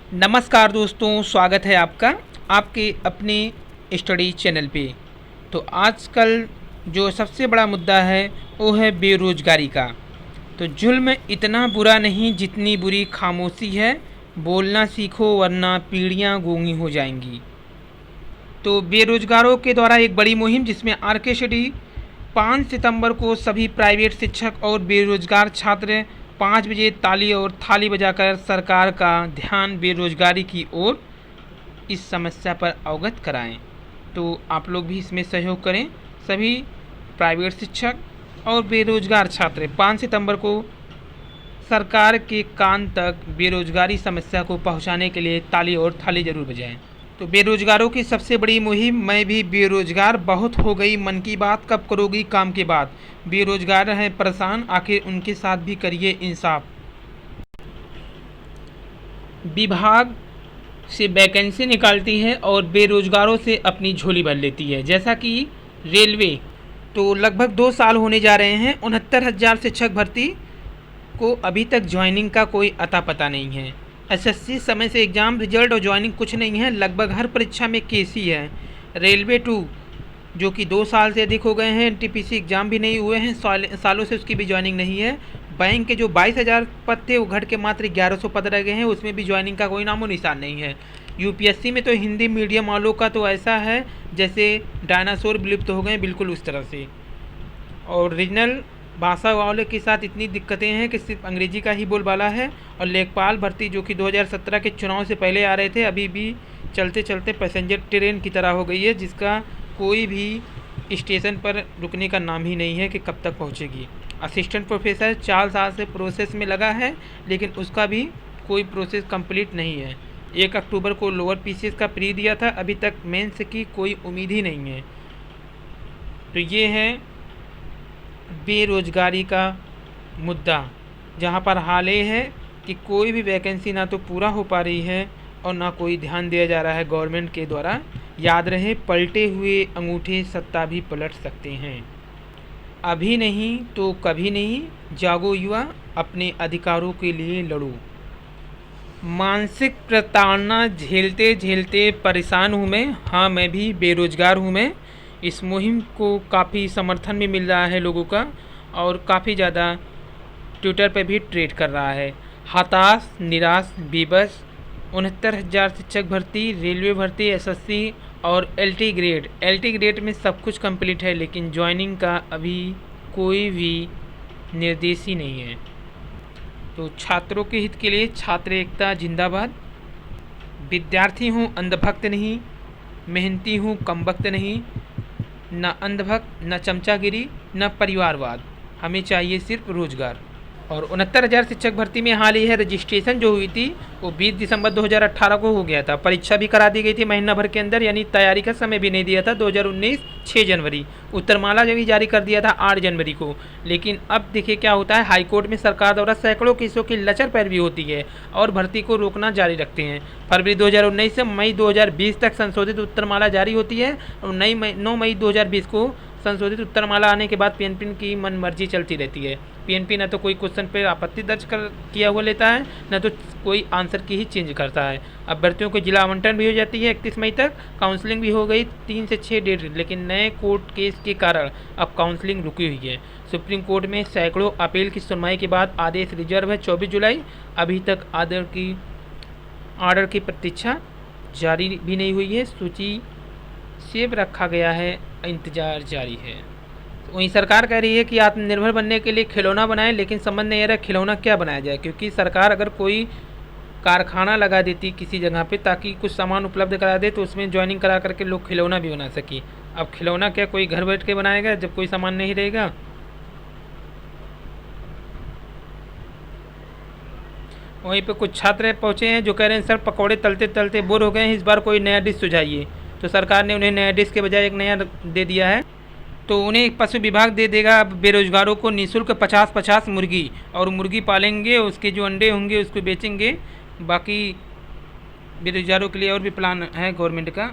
नमस्कार दोस्तों, स्वागत है आपका आपके अपने स्टडी चैनल पे। तो आजकल जो सबसे बड़ा मुद्दा है वो है बेरोज़गारी का। तो जुल्म इतना बुरा नहीं जितनी बुरी खामोशी है, बोलना सीखो वरना पीढ़ियाँ गूंगी हो जाएंगी। तो बेरोजगारों के द्वारा एक बड़ी मुहिम जिसमें आरकेएसडी 5 सितंबर को सभी प्राइवेट शिक्षक और बेरोजगार छात्र 5 बजे ताली और थाली बजाकर सरकार का ध्यान बेरोजगारी की ओर इस समस्या पर अवगत कराएं। तो आप लोग भी इसमें सहयोग करें। सभी प्राइवेट शिक्षक और बेरोजगार छात्र 5 सितंबर को सरकार के कान तक बेरोजगारी समस्या को पहुंचाने के लिए ताली और थाली जरूर बजाएं। तो बेरोजगारों की सबसे बड़ी मुहिम मैं भी बेरोजगार बहुत हो गई, मन की बात कब करोगी काम के बाद। बेरोजगार हैं परेशान, आखिर उनके साथ भी करिए इंसाफ। विभाग से वैकेंसी निकालती है और बेरोजगारों से अपनी झोली भर लेती है। जैसा कि रेलवे तो लगभग 2 साल होने जा रहे हैं, 69,000 शिक्षक भर्ती को अभी तक ज्वाइनिंग का कोई अता पता नहीं है। एसएससी समय से एग्ज़ाम रिजल्ट और ज्वाइनिंग कुछ नहीं है। लगभग हर परीक्षा में केस ही है। रेलवे 2 जो कि 2 साल से अधिक हो गए हैं, एनटीपीसी एग्ज़ाम भी नहीं हुए हैं, सालों से उसकी भी ज्वाइनिंग नहीं है। बैंक के जो 22,000 पद थे वो घट के मात्र 1100 पद रह गए हैं, उसमें भी ज्वाइनिंग का कोई नामो निशान नहीं है। यूपीएससी में तो हिंदी मीडियम वालों का तो ऐसा है जैसे डायनासोर विलुप्त हो गए, बिल्कुल उस तरह से। और रीजनल भाषा वाले के साथ इतनी दिक्कतें हैं कि सिर्फ अंग्रेजी का ही बोलबाला है। और लेखपाल भर्ती जो कि 2017 के चुनाव से पहले आ रहे थे, अभी भी चलते चलते पैसेंजर ट्रेन की तरह हो गई है, जिसका कोई भी स्टेशन पर रुकने का नाम ही नहीं है कि कब तक पहुंचेगी। असिस्टेंट प्रोफेसर 4 साल से प्रोसेस में लगा है, लेकिन उसका भी कोई प्रोसेस कंप्लीट नहीं है। 1 अक्टूबर को लोअर पीसीएस का प्री दिया था, अभी तक मेंस की कोई उम्मीद ही नहीं है। तो ये है बेरोजगारी का मुद्दा, जहाँ पर हाल ये है कि कोई भी वैकेंसी ना तो पूरा हो पा रही है और ना कोई ध्यान दिया जा रहा है गवर्नमेंट के द्वारा। याद रहे, पलटे हुए अंगूठे सत्ता भी पलट सकते हैं। अभी नहीं तो कभी नहीं, जागो युवा, अपने अधिकारों के लिए लड़ो। मानसिक प्रताड़ना झेलते झेलते परेशान हूँ मैं। हाँ, मैं भी बेरोजगार हूँ मैं। इस मुहिम को काफ़ी समर्थन भी मिल रहा है लोगों का और काफ़ी ज़्यादा ट्विटर पे भी ट्रेड कर रहा है। हताश, निराश, बेबस। 69,000 शिक्षक भर्ती, रेलवे भर्ती, एसएससी और एलटी ग्रेड में सब कुछ कंप्लीट है, लेकिन ज्वाइनिंग का अभी कोई भी निर्देश ही नहीं है। तो छात्रों के हित के लिए छात्र एकता जिंदाबाद। विद्यार्थी हूँ अंधभक्त नहीं, मेहनती हूँ कमबख्त नहीं, न अंधभक्त, न चमचागिरी, न परिवारवाद, हमें चाहिए सिर्फ रोजगार। और 69,000 शिक्षक भर्ती में हाल ही है रजिस्ट्रेशन जो हुई थी वो 20 दिसंबर 2018 को हो गया था। परीक्षा भी करा दी गई थी महीना भर के अंदर, यानी तैयारी का समय भी नहीं दिया था। 2019 6 जनवरी, उत्तरमाला भी जारी कर दिया था 8 जनवरी को। लेकिन अब देखिए क्या होता है, हाईकोर्ट में सरकार द्वारा सैकड़ों केसों की लचर पैरवी होती है और भर्ती को रोकना जारी रखते हैं। फरवरी 2019 से मई 2020 तक संशोधित उत्तरमाला जारी होती है और 9 मई 2020 को संशोधित उत्तरमाला आने के बाद पीएनपी की मनमर्जी चलती रहती है। पीएनपी न तो कोई क्वेश्चन पे आपत्ति दर्ज किया हुआ लेता है, न तो कोई आंसर की ही चेंज करता है। अभ्यर्थियों को जिला आवंटन भी हो जाती है 31 मई तक, काउंसलिंग भी हो गई 3 से 6 डेट, लेकिन नए कोर्ट केस के कारण अब काउंसलिंग रुकी हुई है। सुप्रीम कोर्ट में सैकड़ों अपील की सुनवाई के बाद आदेश रिजर्व है 24 जुलाई। अभी तक आर्डर की प्रतीक्षा जारी भी नहीं हुई है, सूची सेव रखा गया है, इंतज़ार जारी है। वहीं सरकार कह रही है कि आत्मनिर्भर बनने के लिए खिलौना बनाएं, लेकिन समझ नहीं आ रहा खिलौना क्या बनाया जाए, क्योंकि सरकार अगर कोई कारखाना लगा देती किसी जगह पे ताकि कुछ सामान उपलब्ध करा दे तो उसमें ज्वाइनिंग करा करके लोग खिलौना भी बना सके। अब खिलौना क्या कोई घर बैठ के बनाएगा जब कोई सामान नहीं रहेगा। वहीं पे कुछ छात्र पहुँचे हैं जो कह रहे हैं सर पकौड़े तलते तलते बोर हो गए हैं, इस बार कोई नया डिश सुझाइए। तो सरकार ने उन्हें नया डिश के बजाय एक नया दे दिया है। तो उन्हें पशु विभाग दे देगा बेरोजगारों को निःशुल्क 50-50 मुर्गी, और मुर्गी पालेंगे, उसके जो अंडे होंगे उसको बेचेंगे। बाकी बेरोजगारों के लिए और भी प्लान है गवर्नमेंट का।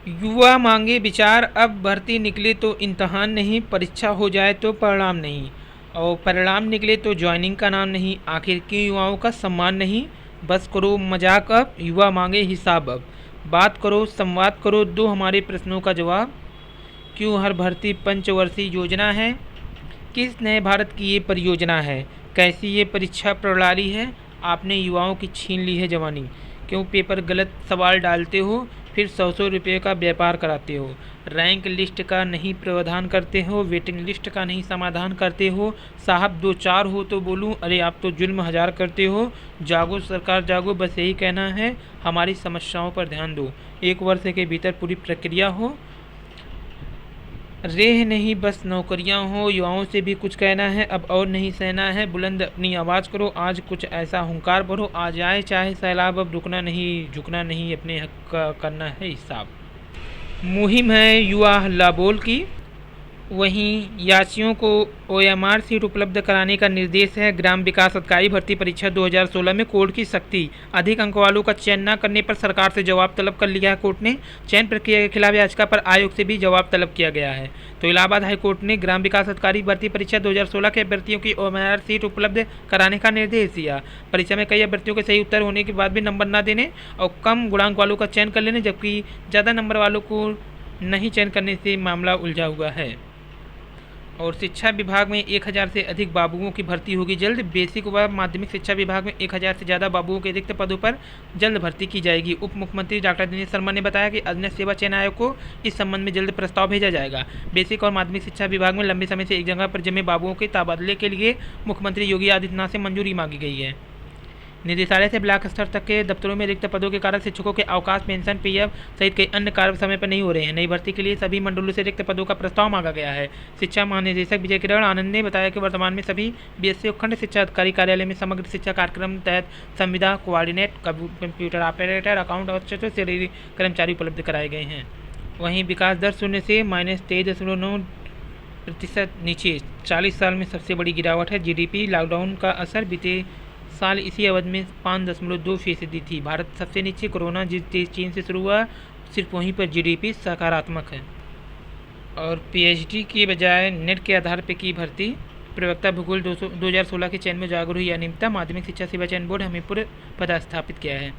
युवा मांगे विचार, अब भर्ती निकले तो इम्तहान नहीं, परीक्षा हो जाए तो परिणाम नहीं। और परिणाम निकले तो ज्वाइनिंग का नाम नहीं। आखिर क्यों युवाओं का सम्मान नहीं? बस करो मजाक अब, युवा मांगे हिसाब अब। बात करो, संवाद करो, दो हमारे प्रश्नों का जवाब। क्यों हर भर्ती पंचवर्षीय योजना है? किस नए भारत की ये परियोजना है? कैसी ये परीक्षा प्रणाली है? आपने युवाओं की छीन ली है जवानी। क्यों पेपर गलत सवाल डालते हो, फिर 100 रुपये का व्यापार कराते हो? रैंक लिस्ट का नहीं प्रावधान करते हो, वेटिंग लिस्ट का नहीं समाधान करते हो। साहब दो चार हो तो बोलूं, अरे आप तो जुल्म हजार करते हो। जागो सरकार जागो, बस यही कहना है, हमारी समस्याओं पर ध्यान दो। 1 वर्ष के भीतर पूरी प्रक्रिया हो, रेह नहीं बस नौकरियां हो। युवाओं से भी कुछ कहना है, अब और नहीं सहना है। बुलंद अपनी आवाज़ करो, आज कुछ ऐसा हुंकार भरो, आ जाए चाहे सैलाब, अब रुकना नहीं झुकना नहीं, अपने हक का करना है हिसाब। मुहिम है युवा हल्ला बोल की। वहीं याचियों को ओएमआर सीट उपलब्ध कराने का निर्देश है। ग्राम विकास अधिकारी भर्ती परीक्षा 2016 में कोर्ट की सख्ती। अधिक अंक वालों का चयन न करने पर सरकार से जवाब तलब कर लिया है कोर्ट ने। चयन प्रक्रिया के खिलाफ याचिका पर आयोग से भी जवाब तलब किया गया है। तो इलाहाबाद हाईकोर्ट ने ग्राम विकास अधिकारी भर्ती परीक्षा 2016 के अभ्यर्थियों की ओएमआर सीट उपलब्ध कराने का निर्देश दिया। परीक्षा में कई अभ्यर्थियों के सही उत्तर होने के बाद भी नंबर न देने और कम गुणांक वालों का चयन कर लेने, जबकि ज़्यादा नंबर वालों को नहीं चयन करने से मामला उलझा हुआ है। और शिक्षा विभाग में 1000 से अधिक बाबुओं की भर्ती होगी जल्द। बेसिक व माध्यमिक शिक्षा विभाग में 1000 से ज़्यादा बाबुओं के रिक्त पदों पर जल्द भर्ती की जाएगी। उप मुख्यमंत्री डॉक्टर दिनेश शर्मा ने बताया कि अधीनस्थ सेवा चयन आयोग को इस संबंध में जल्द प्रस्ताव भेजा जाएगा। बेसिक और माध्यमिक शिक्षा विभाग में लंबे समय से एक जगह पर जमे बाबुओं के तबादले के लिए मुख्यमंत्री योगी आदित्यनाथ से मंजूरी मांगी गई है। निदेशालय से ब्लॉक स्तर तक के दफ्तरों में रिक्त पदों के कारण शिक्षकों के अवकाश, पेंशन, पीएफ सहित कई अन्य कार्य समय पर नहीं हो रहे हैं। नई भर्ती के लिए सभी मंडलों से रिक्त पदों का प्रस्ताव मांगा गया है। शिक्षा महानिदेशक विजय किरण आनंद ने बताया कि वर्तमान में सभी बीएससी और खंड शिक्षा अधिकारी कार्यालय में समग्र शिक्षा कार्यक्रम तहत संविदा, कोऑर्डिनेट, कंप्यूटर ऑपरेटर, अकाउंट और सैलरी कर्मचारी उपलब्ध कराए गए हैं। वहीं विकास दर शून्य से -23.9% नीचे। 40 साल में सबसे बड़ी गिरावट है। जीडीपी लॉकडाउन का असर। बीते साल इसी अवधि में 5.2% थी। भारत सबसे नीचे। कोरोना जिस देश चीन से शुरू हुआ, सिर्फ वहीं पर जीडीपी सकारात्मक है। और पीएचडी की बजाय नेट के आधार पर की भर्ती। प्रवक्ता भूगोल 2016 के चयन में जागरूक हुई अनियमितता। माध्यमिक शिक्षा सेवा चयन बोर्ड हमीरपुर पदस्थापित किया है।